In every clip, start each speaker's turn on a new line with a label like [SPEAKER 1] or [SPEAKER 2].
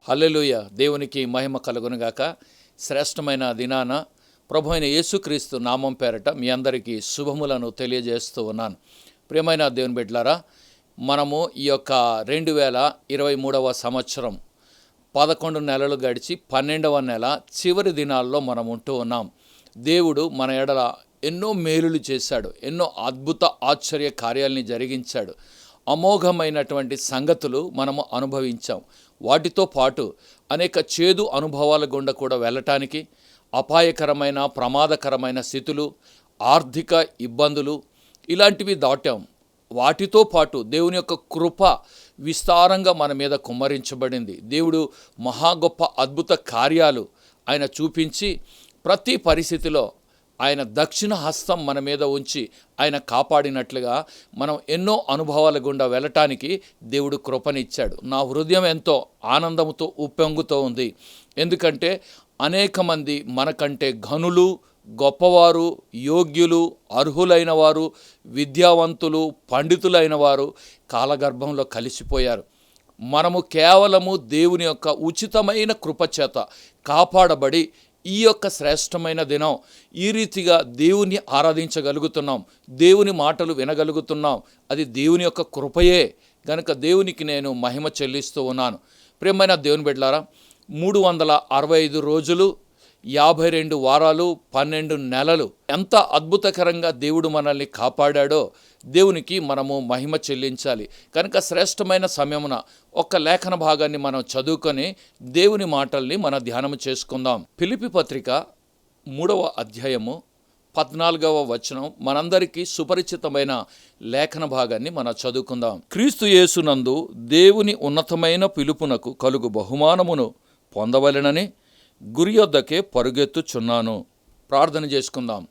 [SPEAKER 1] హల్లెలూయ. దేవునికి మహిమ కలుగునుగాక. శ్రేష్టమైన దినాన ప్రభు అయిన యేసుక్రీస్తు నామం పేరట మీ అందరికీ శుభములను తెలియజేస్తూ ఉన్నాను. ప్రియమైన దేవుని బిడ్డలారా, మనము ఈ యొక్క 2023 సంవత్సరం 11 నెలలు గడిచి 12వ నెల చివరి దినాల్లో మనం ఉంటూ ఉన్నాం. దేవుడు మన ఎడల ఎన్నో మేలులు చేశాడు, ఎన్నో అద్భుత ఆశ్చర్య కార్యాలని జరిగించాడు. అమోఘమైనటువంటి సంగతులు మనము అనుభవించాం. వాటితో పాటు అనేక చేదు అనుభవాల గుండా కూడా వెళ్ళటానికి, అపాయకరమైన ప్రమాదకరమైన స్థితులు, ఆర్థిక ఇబ్బందులు ఇలాంటివి దాటాం. వాటితో పాటు దేవుని యొక్క కృప విస్తారంగా మన మీద కుమ్మరించబడింది. దేవుడు మహా గొప్ప అద్భుత కార్యాలు ఆయన చూపించి ప్రతి పరిస్థితిలో ఆయన దక్షిణ హస్తం మన మీద ఉంచి ఆయన కాపాడినట్లుగా మనం ఎన్నో అనుభవాల గుండా వెళ్ళటానికి దేవుడు కృపనిచ్చాడు. నా హృదయం ఎంతో ఆనందంతో ఉప్పొంగుతూ ఉంది. ఎందుకంటే అనేక మంది మనకంటే ఘనులు, గొప్పవారు, యోగ్యులు, అర్హులైన వారు, విద్యావంతులు, పండితులైన వారు కాలగర్భంలో కలిసిపోయారు. మనము కేవలము దేవుని యొక్క ఉచితమైన కృపచేత కాపాడబడి ఈ యొక్క శ్రేష్టమైన దినం ఈ రీతిగా దేవుని ఆరాధించగలుగుతున్నాం, దేవుని మాటలు వినగలుగుతున్నాం. అది దేవుని యొక్క కృపయే గనుక దేవునికి నేను మహిమ చెల్లిస్తూ ఉన్నాను. ప్రియమైన దేవుని బిడ్డలారా, 365 రోజులు 52 వారాలు 12 నెలలు ఎంత అద్భుతకరంగా దేవుడు మనల్ని కాపాడాడో దేవునికి మనము మహిమ చెల్లించాలి. కనుక శ్రేష్టమైన సమయమున ఒక లేఖన భాగాన్ని మనం చదువుకొని దేవుని మాటల్ని మనం ధ్యానము చేసుకుందాం. ఫిలిప్పీ పత్రిక 3వ అధ్యాయము 14వ వచనం మనందరికీ సుపరిచితమైన లేఖన భాగాన్ని మనం చదువుకుందాం. క్రీస్తు యేసునందు దేవుని ఉన్నతమైన పిలుపునకు కలుగు బహుమానమును పొందవలెనని గురి యొద్దకే పరుగెత్తుచున్నాను. ప్రార్థన చేసుకుందాం.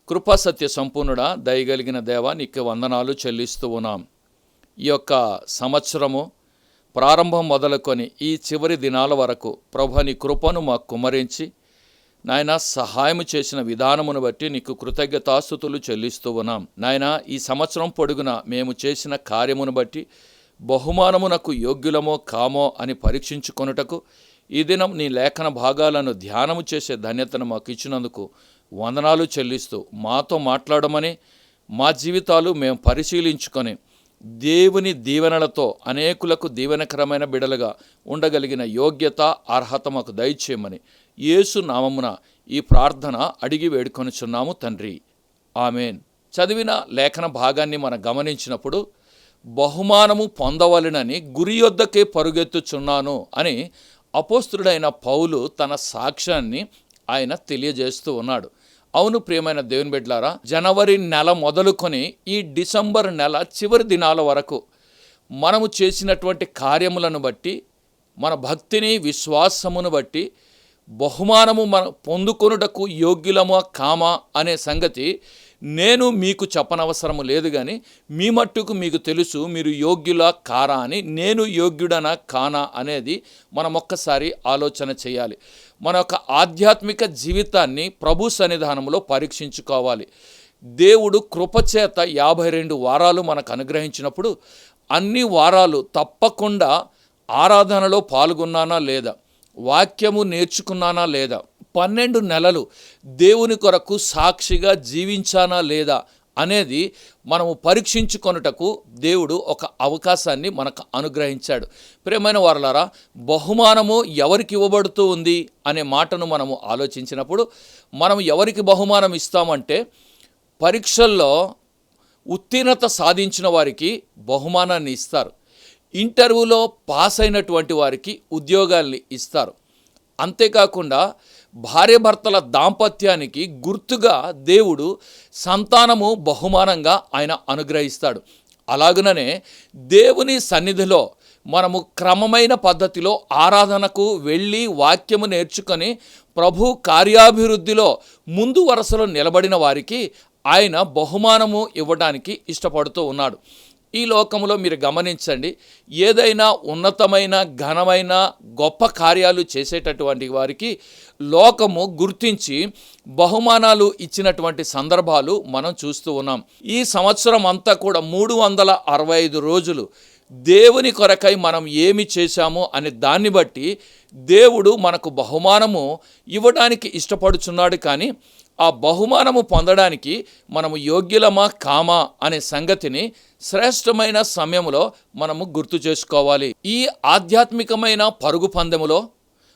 [SPEAKER 1] కృపా సత్య సంపూర్ణుడా, దయగలిగిన దేవా, నీకు వందనాలు చెల్లిస్తూ ఉన్నాం. ఈ యొక్క సంవత్సరము ప్రారంభం మొదలుకొని ఈ చివరి దినాల వరకు ప్రభు నీ కృపను మాకు కుమ్మరించి నాయన సహాయం చేసిన విధానమును బట్టి నీకు కృతజ్ఞతాస్తుతులు చెల్లిస్తూ ఉన్నాం. నాయన ఈ సంవత్సరం పొడుగున మేము చేసిన కార్యమును బట్టి బహుమానమునకు యోగ్యులమో కామో అని పరీక్షించుకొనుటకు ఈ దినం నీ లేఖన భాగాలను ధ్యానము చేసే ధన్యతను మాకు ఇచ్చినందుకు వందనాలు చెల్లిస్తూ మాతో మాట్లాడమని, మా జీవితాలు మేము పరిశీలించుకొని దేవుని దీవెనలతో అనేకులకు దీవెనకరమైన బిడలుగా ఉండగలిగిన యోగ్యత, అర్హత మాకు దయచేయమని యేసు నామమున ఈ ప్రార్థన అడిగి వేడుకొనుచున్నాము తండ్రి, ఆమెన్. చదివిన లేఖన భాగాన్ని మనం గమనించినప్పుడు బహుమానము పొందవలెనని గురి యొద్దకే పరుగెత్తుచున్నాను అని అపోస్తుడైన పౌలు తన సాక్ష్యాన్ని ఆయన తెలియజేస్తూ ఉన్నాడు. అవును ప్రియమైన దేవుని బిడ్డలారా, జనవరి నెల మొదలుకొని ఈ డిసెంబర్ నెల చివరి దినాల వరకు మనము చేసినటువంటి కార్యములను బట్టి, మన భక్తిని విశ్వాసమును బట్టి బహుమానము మనం పొందుకొనుటకు యోగ్యులమా కామా అనే సంగతి నేను మీకు చెప్పనవసరము లేదు. కానీ మీ మట్టుకు మీకు తెలుసు మీరు యోగ్యులా కారా అని. నేను యోగ్యుడనా కానా అనేది మనం ఒక్కసారి ఆలోచన చేయాలి. మన యొక్క ఆధ్యాత్మిక జీవితాన్ని ప్రభు సన్నిధానంలో పరీక్షించుకోవాలి. దేవుడు కృపచేత 52 వారాలు మనకు అనుగ్రహించినప్పుడు అన్ని వారాలు తప్పకుండా ఆరాధనలో పాల్గొన్నానా లేదా, వాక్యము నేర్చుకున్నానా లేదా, 12 నెలలు దేవుని కొరకు సాక్షిగా జీవించానా లేదా అనేది మనము పరీక్షించుకొనుటకు దేవుడు ఒక అవకాశాన్ని మనకు అనుగ్రహించాడు. ప్రియమైన వారలారా, బహుమానము ఎవరికి ఇవ్వబడుతూ ఉంది అనే మాటను మనము ఆలోచించినప్పుడు మనం ఎవరికి బహుమానం ఇస్తామంటే, పరీక్షల్లో ఉత్తీర్ణత సాధించిన వారికి బహుమానాన్ని ఇస్తారు, ఇంటర్వ్యూలో పాస్ అయినటువంటి వారికి ఉద్యోగాల్ని ఇస్తారు. అంతేకాకుండా భార్యాభర్తల దాంపత్యానికి గుర్తుగా దేవుడు సంతానము బహుమానంగా ఆయన అనుగ్రహిస్తాడు. అలాగుననే దేవుని సన్నిధిలో మనము క్రమమైన పద్ధతిలో ఆరాధనకు వెళ్ళి వాక్యము నేర్చుకొని ప్రభు కార్యాభివృద్ధిలో ముందు వరుసలో నిలబడిన వారికి ఆయన బహుమానము ఇవ్వడానికి ఇష్టపడుతూ ఉన్నాడు. ఈ లోకంలో మీరు గమనించండి, ఏదైనా ఉన్నతమైన ఘనమైన గొప్ప కార్యాలు చేసేటటువంటి వారికి లోకము గుర్తించి బహుమానాలు ఇచ్చినటువంటి సందర్భాలు మనం చూస్తూ ఉన్నాం. ఈ సంవత్సరం అంతా కూడా 365 రోజులు దేవుని కొరకై మనం ఏమి చేశాము అనే దాన్ని బట్టి దేవుడు మనకు బహుమానము ఇవ్వడానికి ఇష్టపడుచున్నాడు. కానీ ఆ బహుమానము పొందడానికి మనము యోగ్యులమా కామా అనే సంగతిని శ్రేష్టమైన సమయంలో మనము గుర్తు చేసుకోవాలి. ఈ ఆధ్యాత్మికమైన పరుగు పందెములో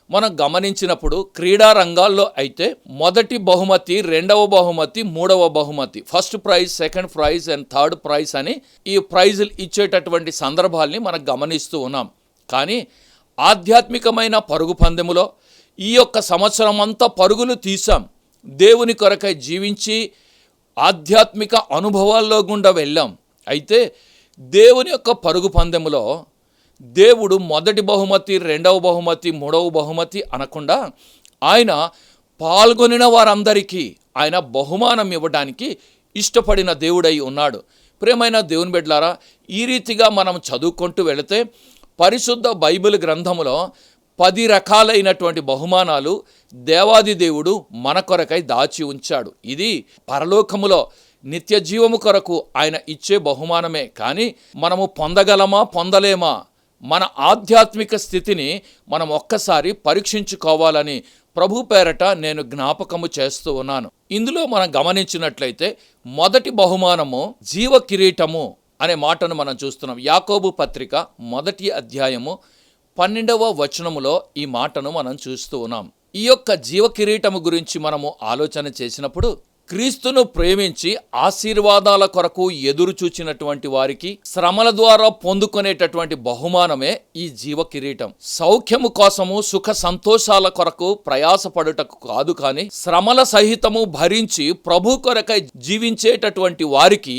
[SPEAKER 1] మనం గమనించినప్పుడు క్రీడా రంగాల్లో అయితే మొదటి బహుమతి, రెండవ బహుమతి, మూడవ బహుమతి, first prize, second prize and third prize అని ఈ ప్రైజులు ఇచ్చేటటువంటి సందర్భాల్ని మనం గమనిస్తూ ఉన్నాం. కానీ ఆధ్యాత్మికమైన పరుగు పందెములో ఈ యొక్క సంవత్సరం అంతా పరుగులు తీసాం, దేవుని కొరకై జీవించి ఆధ్యాత్మిక అనుభవాల్లో గుండా వెళ్ళాం. అయితే దేవుని యొక్క పరుగు పందెములో దేవుడు మొదటి బహుమతి, రెండవ బహుమతి, మూడవ బహుమతి అనకుండా ఆయన పాల్గొనిన వారందరికీ ఆయన బహుమానం ఇవ్వడానికి ఇష్టపడిన దేవుడై ఉన్నాడు. ప్రియమైన దేవుని బిడ్డలారా, ఈ రీతిగా మనం చదువుకుంటూ వెళితే పరిశుద్ధ బైబిల్ గ్రంథములో 10 రకాలైనటువంటి బహుమానాలు దేవాది దేవుడు మన కొరకై దాచి ఉంచాడు. ఇది పరలోకములో నిత్య జీవము కొరకు ఆయన ఇచ్చే బహుమానమే. కానీ మనము పొందగలమా, పొందలేమా, మన ఆధ్యాత్మిక స్థితిని మనం ఒక్కసారి పరీక్షించుకోవాలని ప్రభు పేరట నేను జ్ఞాపకము చేస్తూ ఉన్నాను. ఇందులో మనం గమనించినట్లయితే మొదటి బహుమానము జీవ కిరీటము అనే మాటను మనం చూస్తున్నాం. యాకోబు పత్రిక 1వ అధ్యాయము 12వ వచనములో ఈ మాటను మనం చూస్తూ ఉన్నాం. ఈ యొక్క జీవ కిరీటము గురించి మనము ఆలోచన చేసినప్పుడు క్రీస్తును ప్రేమించి ఆశీర్వాదాల కొరకు ఎదురు చూచినటువంటి వారికి శ్రమల ద్వారా పొందుకునేటటువంటి బహుమానమే ఈ జీవ కిరీటం. సౌఖ్యము కోసము, సుఖ సంతోషాల కొరకు ప్రయాసపడుటకు కాదు, కానీ శ్రమల సహితము భరించి ప్రభు కొరకై జీవించేటటువంటి వారికి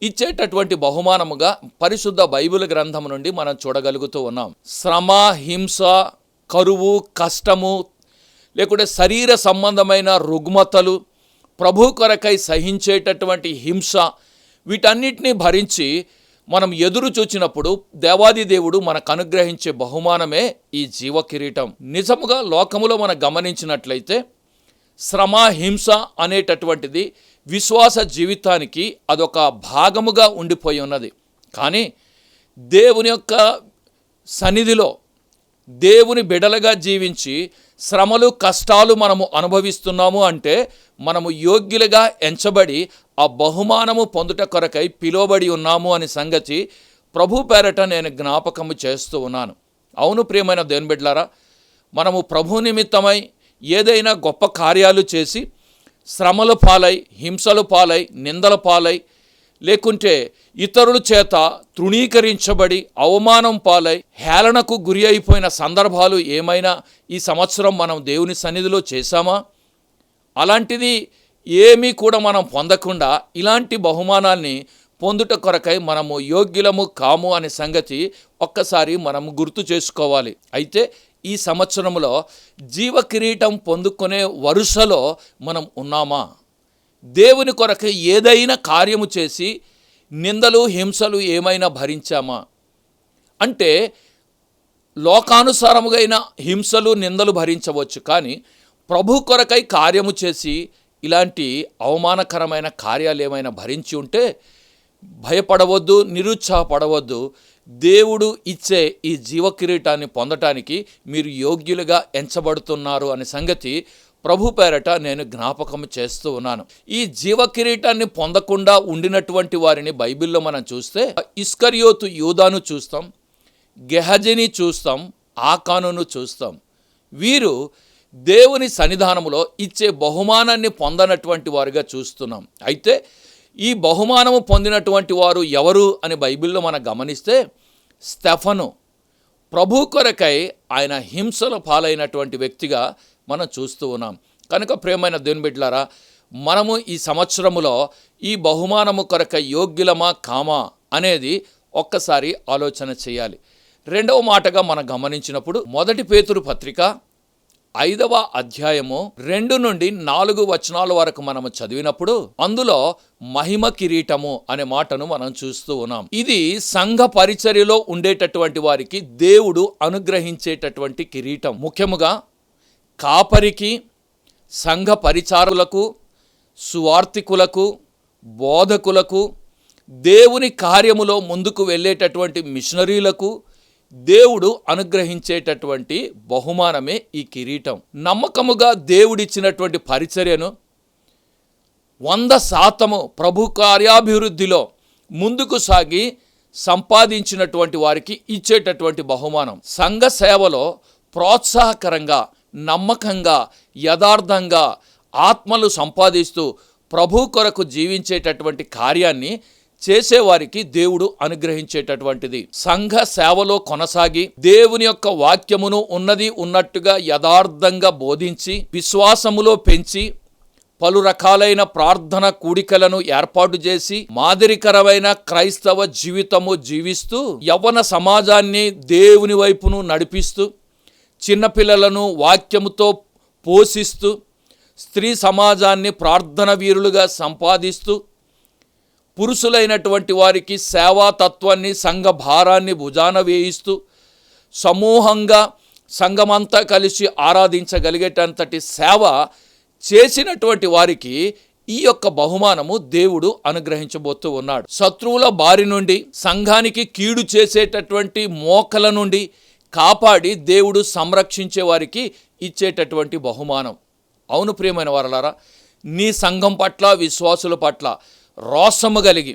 [SPEAKER 1] ఇచ్చేటటువంటి బహుమానముగా పరిశుద్ధ బైబిల్ గ్రంథం నుండి మనం చూడగలుగుతూ ఉన్నాం. శ్రమ, హింస, కరువు, కష్టము, లేకుంటే శరీర సంబంధమైన రుగ్మతలు, ప్రభు కొరకై సహించేటటువంటి హింస, వీటన్నిటినీ భరించి మనం ఎదురు చూచినప్పుడు దేవాది దేవుడు మనకు అనుగ్రహించే బహుమానమే ఈ జీవ కిరీటం. నిజముగా లోకములో మనం గమనించినట్లయితే శ్రమ, హింస అనేటటువంటిది విశ్వాస జీవితానికి అదొక భాగముగా ఉండిపోయి ఉన్నది. కానీ దేవుని యొక్క సన్నిధిలో దేవుని బిడలుగా జీవించి శ్రమలు, కష్టాలు మనము అనుభవిస్తున్నాము అంటే మనము యోగ్యులుగా ఎంచబడి ఆ బహుమానము పొందుట కొరకై పిలువబడి ఉన్నాము అనే సంగతి ప్రభు పేరట నేను జ్ఞాపకము చేస్తూ ఉన్నాను. అవును ప్రియమైన దేవుని బిడ్డలారా, మనము ప్రభు నిమిత్తమై ఏదైనా గొప్ప కార్యాలు చేసి శ్రమల పాలై, హింసల పాలై, నిందల పాలై, లేకుంటే ఇతరుల చేత తృణీకరించబడి అవమానం పాలై హేళనకు గురి అయిపోయిన సందర్భాలు ఏమైనా ఈ సంవత్సరం మనం దేవుని సన్నిధిలో చేశామా? అలాంటిది ఏమీ కూడా మనం పొందకుండా ఇలాంటి బహుమానాల్ని పొందుట కొరకై మనము యోగ్యులము కాము అనే సంగతి ఒక్కసారి మనము గుర్తు చేసుకోవాలి. అయితే ఈ సంవత్సరంలో జీవ కిరీటం పొందుకునే వరుసలో మనం ఉన్నామా? దేవుని కొరకు ఏదైనా కార్యము చేసి నిందలు, హింసలు ఏమైనా భరించామా? అంటే లోకానుసారముగైన హింసలు, నిందలు భరించవచ్చు, కానీ ప్రభు కొరకై కార్యము చేసి ఇలాంటి అవమానకరమైన కార్యాలు ఏమైనా భరించి ఉంటే భయపడవద్దు, నిరుత్సాహపడవద్దు. దేవుడు ఇచ్చే ఈ జీవ కిరీటాన్ని పొందటానికి మీరు యోగ్యులుగా ఎంచబడుతున్నారు అనే సంగతి ప్రభు పేరట నేను జ్ఞాపకం చేస్తూ ఉన్నాను. ఈ జీవ కిరీటాన్ని పొందకుండా ఉండినటువంటి వారిని బైబిల్లో మనం చూస్తే ఇస్కరియోతు యూదాను చూస్తాం, గెహజీని చూస్తాం, ఆకానును చూస్తాం. వీరు దేవుని సన్నిధానములో ఇచ్చే బహుమానాన్ని పొందనటువంటి వారుగా చూస్తున్నాం. అయితే ఈ బహుమానము పొందినటువంటి వారు ఎవరు అని బైబిల్లో మనం గమనిస్తే స్టెఫను ప్రభు కొరకై ఆయన హింసల పాలైనటువంటి వ్యక్తిగా మనం చూస్తూ ఉన్నాం. కనుక ప్రియమైన దేవుని బిడ్డలారా, మనము ఈ సంవత్సరములో ఈ బహుమానము కొరకై యోగ్యులమా కామా అనేది ఒక్కసారి ఆలోచన చేయాలి. రెండవ మాటగా మనం గమనించినప్పుడు 1 పేతురు పత్రిక 5వ అధ్యాయము 2 నుండి 4 వచనాల వరకు మనము చదివినప్పుడు అందులో మహిమ కిరీటము అనే మాటను మనం చూస్తూ ఉన్నాం. ఇది సంఘ పరిచర్యలో ఉండేటటువంటి వారికి దేవుడు అనుగ్రహించేటటువంటి కిరీటం. ముఖ్యముగా కాపరికి, సంఘ పరిచారులకు, సువార్తికులకు, బోధకులకు, దేవుని కార్యములో ముందుకు వెళ్ళేటటువంటి మిషనరీలకు దేవుడు అనుగ్రహించేటటువంటి బహుమానమే ఈ కిరీటం. నమ్మకముగా దేవుడిచ్చినటువంటి పరిచర్యను 100% ప్రభు కార్యాభివృద్ధిలో ముందుకు సాగి సంపాదించినటువంటి వారికి ఇచ్చేటటువంటి బహుమానం. సంఘ సేవలో ప్రోత్సాహకరంగా, నమ్మకంగా, యథార్థంగా ఆత్మలు సంపాదిస్తూ ప్రభు కొరకు జీవించేటటువంటి కార్యాన్ని చేసేవారికి దేవుడు అనుగ్రహించేటటువంటిది. సంఘ సేవలో కొనసాగి దేవుని యొక్క వాక్యమును ఉన్నది ఉన్నట్టుగా యథార్థంగా బోధించి విశ్వాసములో పెంచి పలు రకాలైన ప్రార్థన కూడికలను ఏర్పాటు చేసి మాదిరికరమైన క్రైస్తవ జీవితము జీవిస్తూ యవ్వన సమాజాన్ని దేవుని వైపును నడిపిస్తూ చిన్నపిల్లలను వాక్యముతో పోషిస్తూ స్త్రీ సమాజాన్ని ప్రార్థన వీరులుగా సంపాదిస్తూ పురుషులైనటువంటి వారికి సేవాతత్వాన్ని, సంఘ భారాన్ని భుజాన వేయిస్తూ సమూహంగా సంఘమంతా కలిసి ఆరాధించగలిగేటంతటి సేవ చేసినటువంటి వారికి ఈ యొక్క బహుమానము దేవుడు అనుగ్రహించబోతూ ఉన్నాడు. శత్రువుల బారి నుండి, సంఘానికి కీడు చేసేటటువంటి మోకల నుండి కాపాడి దేవుడు సంరక్షించే వారికి ఇచ్చేటటువంటి బహుమానం. అవును ప్రియమైన వారలారా, నీ సంఘం పట్ల, విశ్వాసుల పట్ల రోషము కలిగి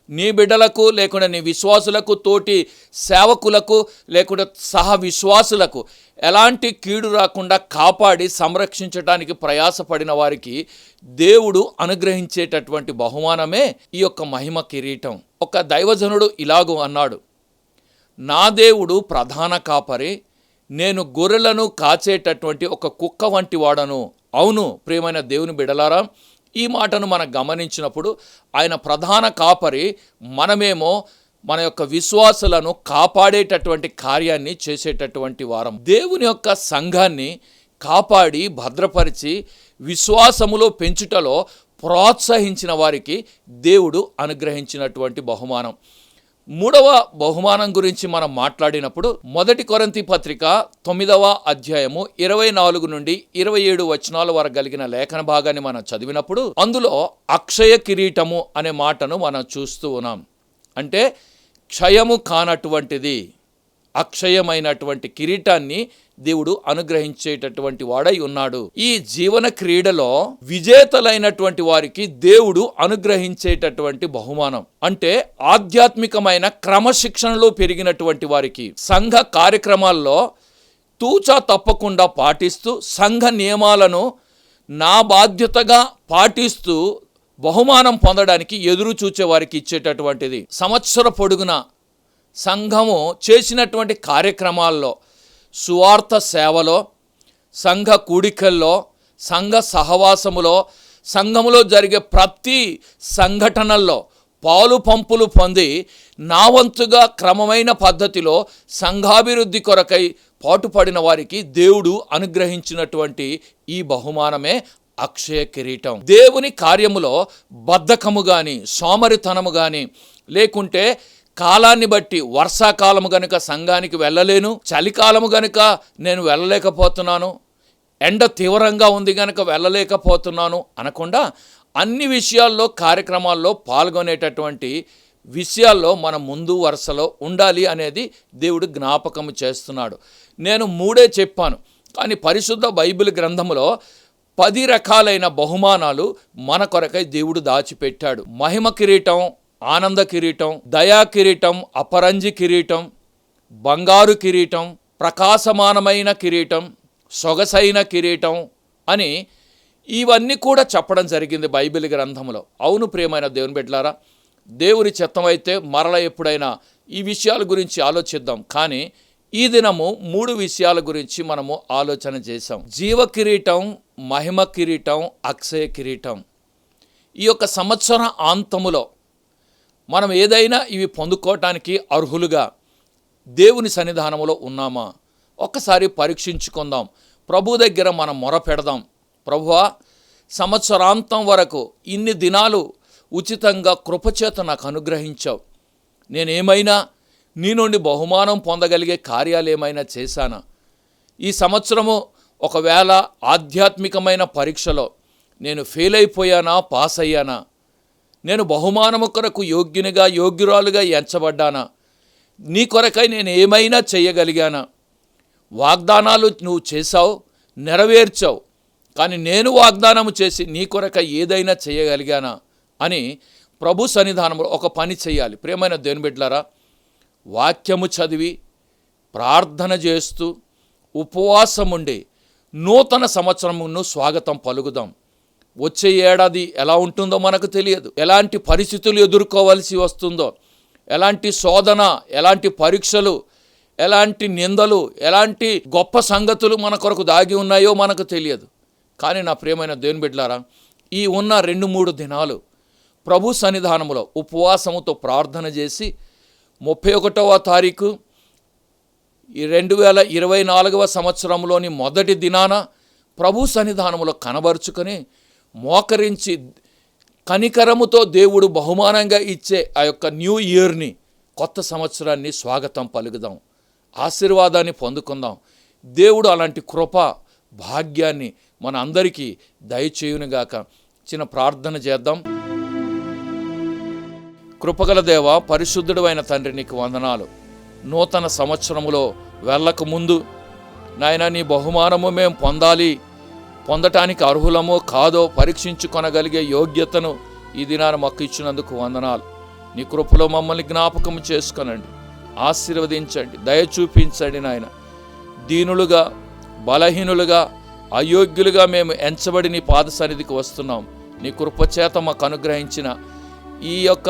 [SPEAKER 1] నీ బిడ్డలకు లేకుండా నీ విశ్వాసులకు, తోటి సేవకులకు లేకుండా సహ విశ్వాసులకు ఎలాంటి కీడు రాకుండా కాపాడి సంరక్షించడానికి ప్రయాసపడిన వారికి దేవుడు అనుగ్రహించేటటువంటి బహుమానమే ఈ యొక్క మహిమ కిరీటం. ఒక దైవజనుడు ఇలాగూ అన్నాడు, నా దేవుడు ప్రధాన కాపరి, నేను గొర్రెలను కాచేటటువంటి ఒక కుక్క వంటి వాడను. అవును ప్రియమైన దేవుని బిడ్డలారా, ఈ మాటను మనం గమనించినప్పుడు ఆయన ప్రధాన కాపరి, మనమేమో మన యొక్క విశ్వాసులను కాపాడేటటువంటి కార్యాన్ని చేసేటటువంటి వారం. దేవుని యొక్క సంఘాన్ని కాపాడి భద్రపరిచి విశ్వాసములో పెంచుటలో ప్రోత్సహించిన వారికి దేవుడు అనుగ్రహించినటువంటి బహుమానం. మూడవ బహుమానం గురించి మనం మాట్లాడినప్పుడు 1 కొరింథీ పత్రిక 9వ అధ్యాయము 24 నుండి 27 వచనాల వరకు కలిగిన లేఖన భాగాన్ని మనం చదివినప్పుడు అందులో అక్షయ కిరీటము అనే మాటను మనం చూస్తూ ఉన్నాం. అంటే క్షయము కానటువంటిది, అక్షయమైనటువంటి కిరీటాన్ని దేవుడు అనుగ్రహించేటటువంటి వాడై ఉన్నాడు. ఈ జీవన క్రీడలో విజేతలైనటువంటి వారికి దేవుడు అనుగ్రహించేటటువంటి బహుమానం. అంటే ఆధ్యాత్మికమైన క్రమశిక్షణలో పెరిగినటువంటి వారికి, సంఘ కార్యక్రమాల్లో తూచా తప్పకుండా పాటిస్తూ సంఘ నియమాలను నా బాధ్యతగా పాటిస్తూ బహుమానం పొందడానికి ఎదురు చూచే వారికి ఇచ్చేటటువంటిది. సంవత్సర పొడుగున సంఘము చేసినటువంటి కార్యక్రమాల్లో, సువార్త సేవలో, సంఘ కూడికల్లో, సంఘ సహవాసములో, సంఘములో జరిగే ప్రతి సంఘటనల్లో పాలు పంపులు పొంది నా వంతుగా క్రమమైన పద్ధతిలో సంఘాభివృద్ధి కొరకై పాటుపడిన వారికి దేవుడు అనుగ్రహించినటువంటి ఈ బహుమానమే అక్షయ కిరీటం. దేవుని కార్యములో బద్ధకము కానీ, సోమరితనము కానీ, లేకుంటే కాలాన్ని బట్టి వర్షాకాలము గనుక సంఘానికి వెళ్ళలేను, చలికాలము గనుక నేను వెళ్ళలేకపోతున్నాను, ఎండ తీవ్రంగా ఉంది గనుక వెళ్ళలేకపోతున్నాను అనకుండా అన్ని విషయాల్లో, కార్యక్రమాల్లో పాల్గొనేటటువంటి విషయాల్లో మనం ముందు వరుసలో ఉండాలి అనేది దేవుడు జ్ఞాపకం చేస్తున్నాడు. నేను 3 చెప్పాను, కానీ పరిశుద్ధ బైబిల్ గ్రంథములో 10 రకాలైన బహుమానాలు మన కొరకై దేవుడు దాచిపెట్టాడు. మహిమ కిరీటం, ఆనంద కిరీటం, దయా కిరీటం, అపరంజి కిరీటం, బంగారు కిరీటం, ప్రకాశమానమైన కిరీటం, సొగసైన కిరీటం అని ఇవన్నీ కూడా చెప్పడం జరిగింది బైబిల్ గ్రంథంలో. అవును ప్రియమైన దేవుని బిడ్డలారా, దేవుని చిత్తమైతే మరల ఎప్పుడైనా ఈ విషయాల గురించి ఆలోచిద్దాం. కానీ ఈ దినము 3 విషయాల గురించి మనము ఆలోచన చేసాం. జీవ కిరీటం, మహిమ కిరీటం, అక్షయ కిరీటం. ఈ యొక్క సంవత్సర అంతములో మనం ఏదైనా ఇవి పొందుకోవటానికి అర్హులుగా దేవుని సన్నిధానములో ఉన్నామా? ఒక్కసారి పరీక్షించుకుందాం. ప్రభు దగ్గర మనం మొర పెడదాం. ప్రభువా, సంవత్సరాంతం వరకు ఇన్ని దినాలు ఉచితంగా కృపచేత నాకు అనుగ్రహించావు. నేనేమైనా నీ నుండి బహుమానం పొందగలిగే కార్యాలు ఏమైనా చేశానా? ఈ సంవత్సరము ఒకవేళ ఆధ్యాత్మికమైన పరీక్షలో నేను ఫెయిల్ అయిపోయానా, పాస్ అయ్యానా? నేను బహుమానము కొరకు యోగ్యురాలుగా ఎంచబడ్డానా? నీ కొరకై నేను ఏమైనా చేయగలిగానా? వాగ్దానాలు నువ్వు చేశావు, నెరవేర్చావు, కానీ నేను వాగ్దానము చేసి నీ కొరకై ఏదైనా చేయగలిగానా అని ప్రభు సన్నిధానంలో ఒక పని చేయాలి. ప్రియమైన దేవుని బిడ్డలారా, వాక్యము చదివి ప్రార్థన చేస్తూ ఉపవాసం ఉండి నూతన సంవత్సరమును స్వాగతం పలుకుదాం. వచ్చే ఏడాది ఎలా ఉంటుందో మనకు తెలియదు. ఎలాంటి పరిస్థితులు ఎదుర్కోవాల్సి వస్తుందో, ఎలాంటి శోధన, ఎలాంటి పరీక్షలు, ఎలాంటి నిందలు, ఎలాంటి గొప్ప సంగతులు మన కొరకు దాగి ఉన్నాయో మనకు తెలియదు. కానీ నా ప్రియమైన దేవుని బిడ్డలారా, ఈ ఉన్న 2-3 దినాలు ప్రభు సన్నిధానములో ఉపవాసముతో ప్రార్థన చేసి 31వ తారీఖు ఈ 2024వ సంవత్సరంలోని మొదటి దినాన ప్రభు సన్నిధానములో కనబరుచుకొని మోకరించి కనికరముతో దేవుడు బహుమానంగా ఇచ్చే ఆ యొక్క న్యూ ఇయర్ని, కొత్త సంవత్సరాన్ని స్వాగతం పలుకుదాం, ఆశీర్వాదాన్ని పొందుకుందాం. దేవుడు అలాంటి కృప భాగ్యాన్ని మన అందరికీ దయచేయునుగాక. చిన్న ప్రార్థన చేద్దాం. కృపగల దేవ, పరిశుద్ధుడు అయిన తండ్రి, నీకు వందనాలు. నూతన సంవత్సరములో వెళ్ళక ముందు నాయన, నీ బహుమానము మేము పొందటానికి అర్హులమో కాదో పరీక్షించుకొనగలిగే యోగ్యతను ఈ దినాన మాకు ఇచ్చినందుకు వందనాలు. నీ కృపలో మమ్మల్ని జ్ఞాపకం చేసుకొనండి, ఆశీర్వదించండి, దయ చూపించండి నాయన. దీనులుగా, బలహీనులుగా, అయోగ్యులుగా మేము ఎంచబడి నీ పాద సన్నిధికి వస్తున్నాం. నీ కృపచేత మాకు అనుగ్రహించిన ఈ యొక్క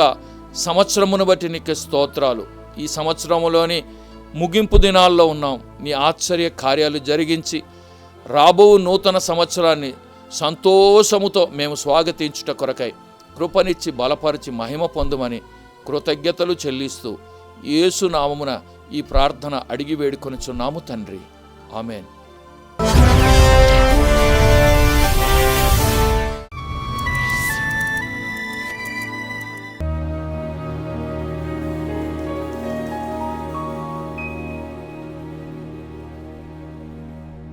[SPEAKER 1] సంవత్సరమును బట్టి నీకు స్తోత్రాలు. ఈ సంవత్సరంలోని ముగింపు దినాల్లో ఉన్నాం. నీ ఆశ్చర్య కార్యాలు జరిగించి రాబో నూతన సంవత్సరాన్ని సంతోషముతో మేము స్వాగతించుట కొరకై కృపనిచ్చి బలపరిచి మహిమ పొందుమని కృతజ్ఞతలు చెల్లిస్తూ యేసు నామమున ఈ ప్రార్థన అడిగి వేడుకొనుచున్నాము తండ్రి. ఆమేన్.